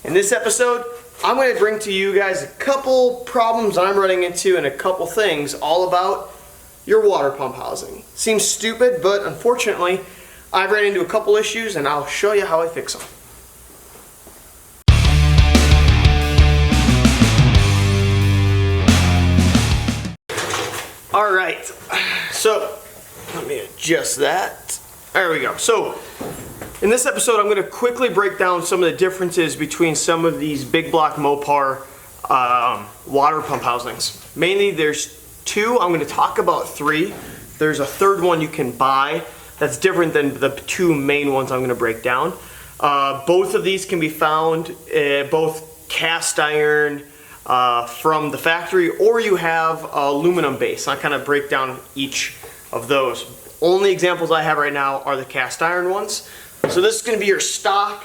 In this episode, I'm going to bring to you guys a couple problems I'm running into and a couple things all about your water pump housing. Seems stupid, but unfortunately, I've ran into a couple issues and I'll show you how I fix them. Alright, so let me adjust that. There we go. So, in this episode, I'm going to quickly break down some of the differences between some of these big block Mopar water pump housings. Mainly, there's two. I'm going to talk about three. There's a third one you can buy that's different than the two main ones I'm going to break down. Both of these can be found both cast iron from the factory, or you have aluminum base. I kind of break down each of those. Only examples I have right now are the cast iron ones. So this is going to be your stock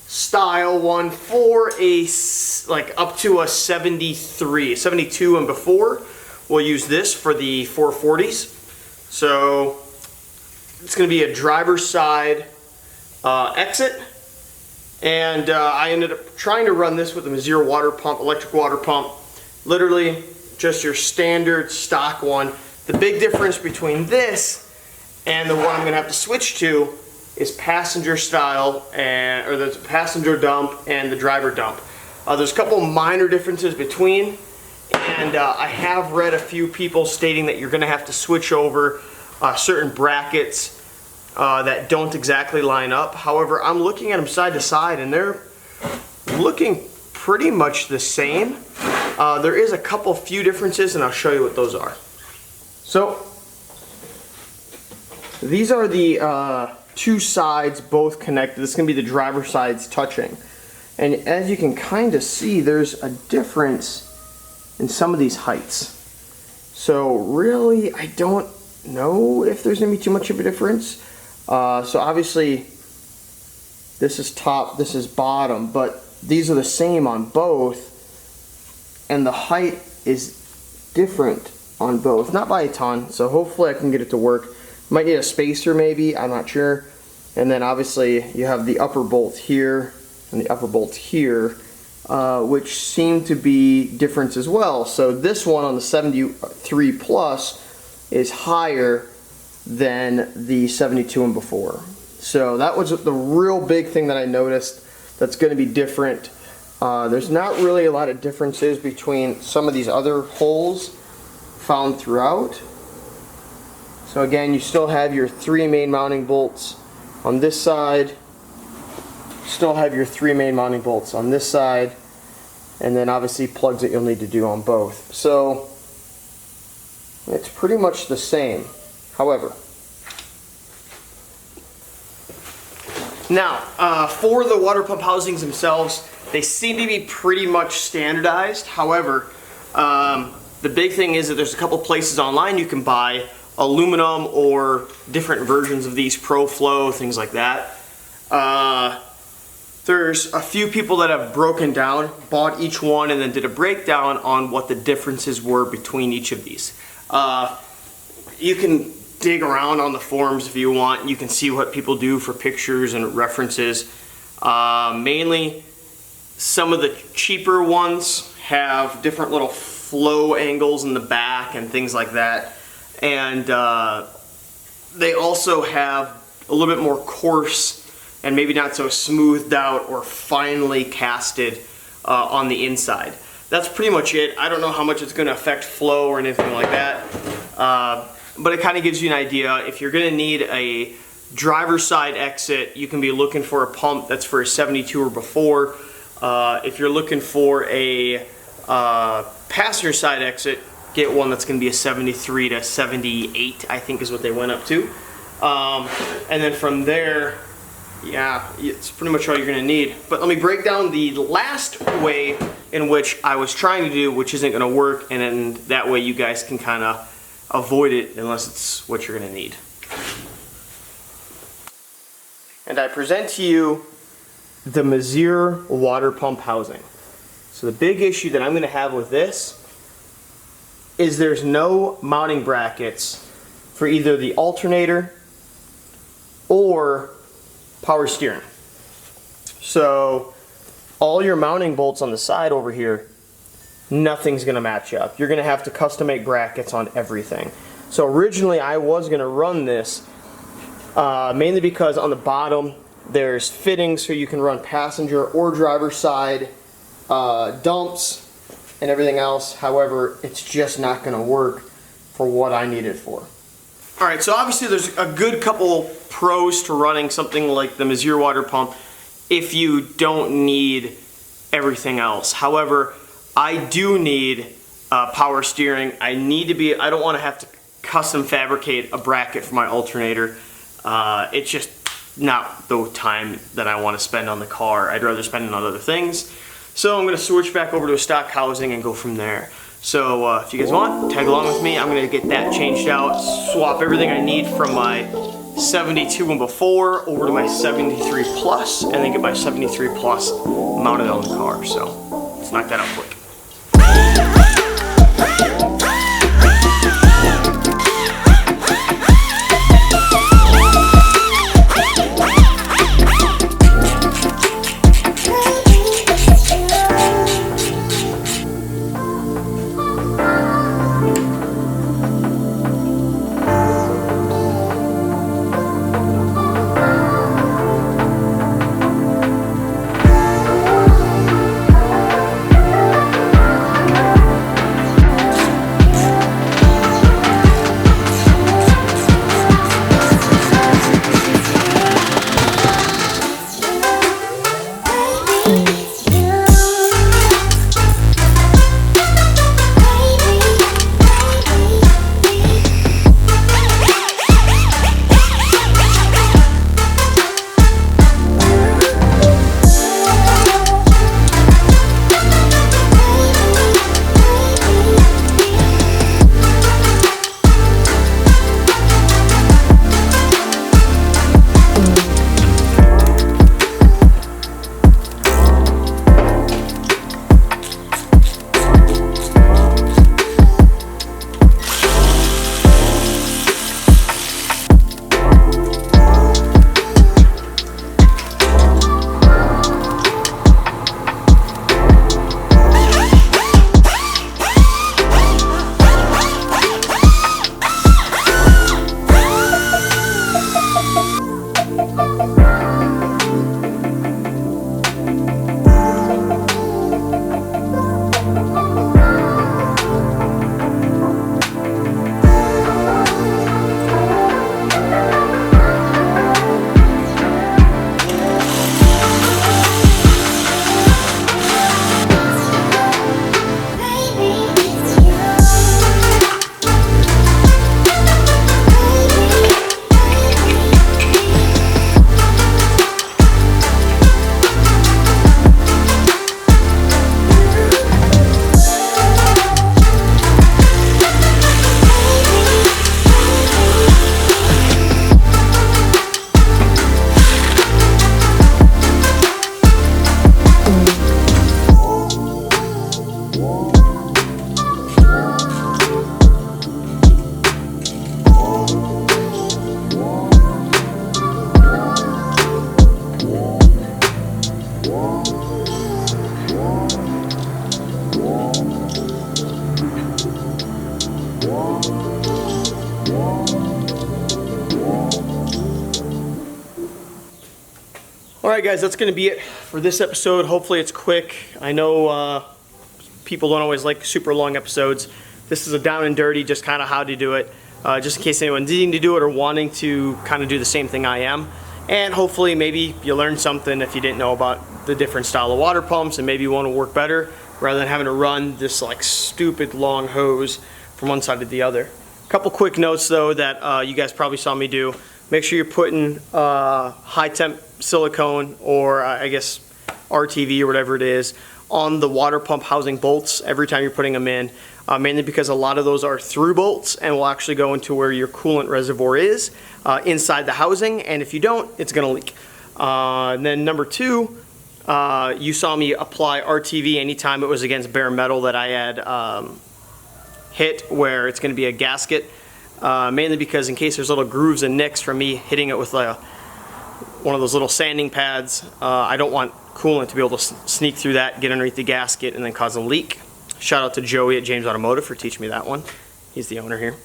style one for a up to a 73, 72 and before. We'll use this for the 440s. So it's going to be a driver's side exit. And I ended up trying to run this with a Mopar water pump, electric water pump. Literally just your standard stock one. The big difference between this and the one I'm going to have to switch to is passenger style, or the passenger dump and the driver dump. There's a couple minor differences between, and I have read a few people stating that you're going to have to switch over certain brackets that don't exactly line up. However, I'm looking at them side to side and they're looking pretty much the same. There is a couple few differences and I'll show you what those are. So these are the two sides both connected. This is going to be the driver sides touching. And as you can kind of see, there's a difference in some of these heights. So really, I don't know if there's going to be too much of a difference. So obviously, this is top, this is bottom, but these are the same on both. And the height is different on both. Not by a ton, so hopefully I can get it to work. Might need a spacer maybe, I'm not sure. And then obviously you have the upper bolt here and the upper bolt here, which seem to be different as well. So this one on the 73 Plus is higher than the 72 and before. So that was the real big thing that I noticed that's going to be different. There's not really a lot of differences between some of these other holes found throughout. So again, you still have your three main mounting bolts on this side, still have your three main mounting bolts on this side, and then obviously plugs that you'll need to do on both. So it's pretty much the same. However, now for the water pump housings themselves, they seem to be pretty much standardized. However, the big thing is that there's a couple places online you can buy aluminum or different versions of these ProFlow, things like that. There's a few people that have broken down, bought each one, and then did a breakdown on what the differences were between each of these. You can dig around on the forums if you want. You can see what people do for pictures and references. Mainly, some of the cheaper ones have different little flow angles in the back and things like that. And they also have a little bit more coarse and maybe not so smoothed out or finely casted on the inside. That's pretty much it. I don't know how much it's going to affect flow or anything like that. But it kind of gives you an idea. If you're going to need a driver's side exit, you can be looking for a pump that's for a 72 or before. If you're looking for a passenger side exit, get one that's going to be a 73 to 78, I think is what they went up to. And then from there, yeah, it's pretty much all you're going to need. But let me break down the last way in which I was trying to do, which isn't going to work, and then that way you guys can kind of avoid it unless it's what you're going to need. And I present to you the Mopar water pump housing. So the big issue that I'm going to have with this is there's no mounting brackets for either the alternator or power steering. So all your mounting bolts on the side over here, nothing's gonna match up. You're gonna have to custom make brackets on everything. So originally I was gonna run this mainly because on the bottom there's fittings so you can run passenger or driver side dumps and everything else. However, it's just not gonna work for what I need it for. Alright, so obviously there's a good couple pros to running something like the Mopar water pump if you don't need everything else. However, I do need power steering. I don't want to have to custom fabricate a bracket for my alternator. It's just not the time that I want to spend on the car. I'd rather spend it on other things. So I'm going to switch back over to a stock housing and go from there. So if you guys want, tag along with me. I'm going to get that changed out, swap everything I need from my 72 one before over to my 73 Plus, and then get my 73 Plus mounted on the car. So let's knock that out quick. Alright guys, that's going to be it for this episode. Hopefully it's quick. I know people don't always like super long episodes. This is a down and dirty, just kind of how to do it. Just in case anyone's needing to do it or wanting to kind of do the same thing I am. And hopefully maybe you learned something if you didn't know about the different style of water pumps and maybe you want to work better rather than having to run this like stupid long hose from one side to the other. A couple quick notes though that you guys probably saw me do. Make sure you're putting high temp silicone or I guess RTV or whatever it is on the water pump housing bolts every time you're putting them in, mainly because a lot of those are through bolts and will actually go into where your coolant reservoir is inside the housing, and if you don't, it's going to leak. And then number two, you saw me apply RTV anytime it was against bare metal that I had hit where it's going to be a gasket, mainly because in case there's little grooves and nicks from me hitting it with one of those little sanding pads, I don't want coolant to be able to sneak through that, get underneath the gasket, and then cause a leak. Shout out to Joey at James Automotive for teaching me that one. He's the owner here.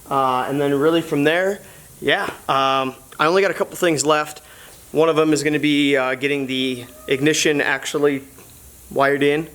And then really from there, yeah, I only got a couple things left. One of them is going to be getting the ignition actually wired in.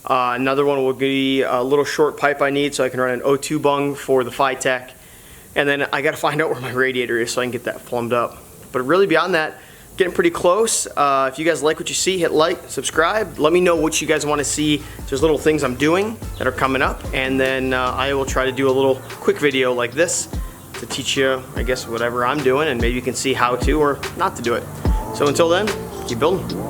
Another one will be a little short pipe I need so I can run an O2 bung for the Phytech. And then I got to find out where my radiator is so I can get that plumbed up. But really beyond that, getting pretty close. If you guys like what you see, hit like, subscribe. Let me know what you guys want to see. There's little things I'm doing that are coming up. And then I will try to do a little quick video like this to teach you, I guess, whatever I'm doing. And maybe you can see how to or not to do it. So until then, keep building.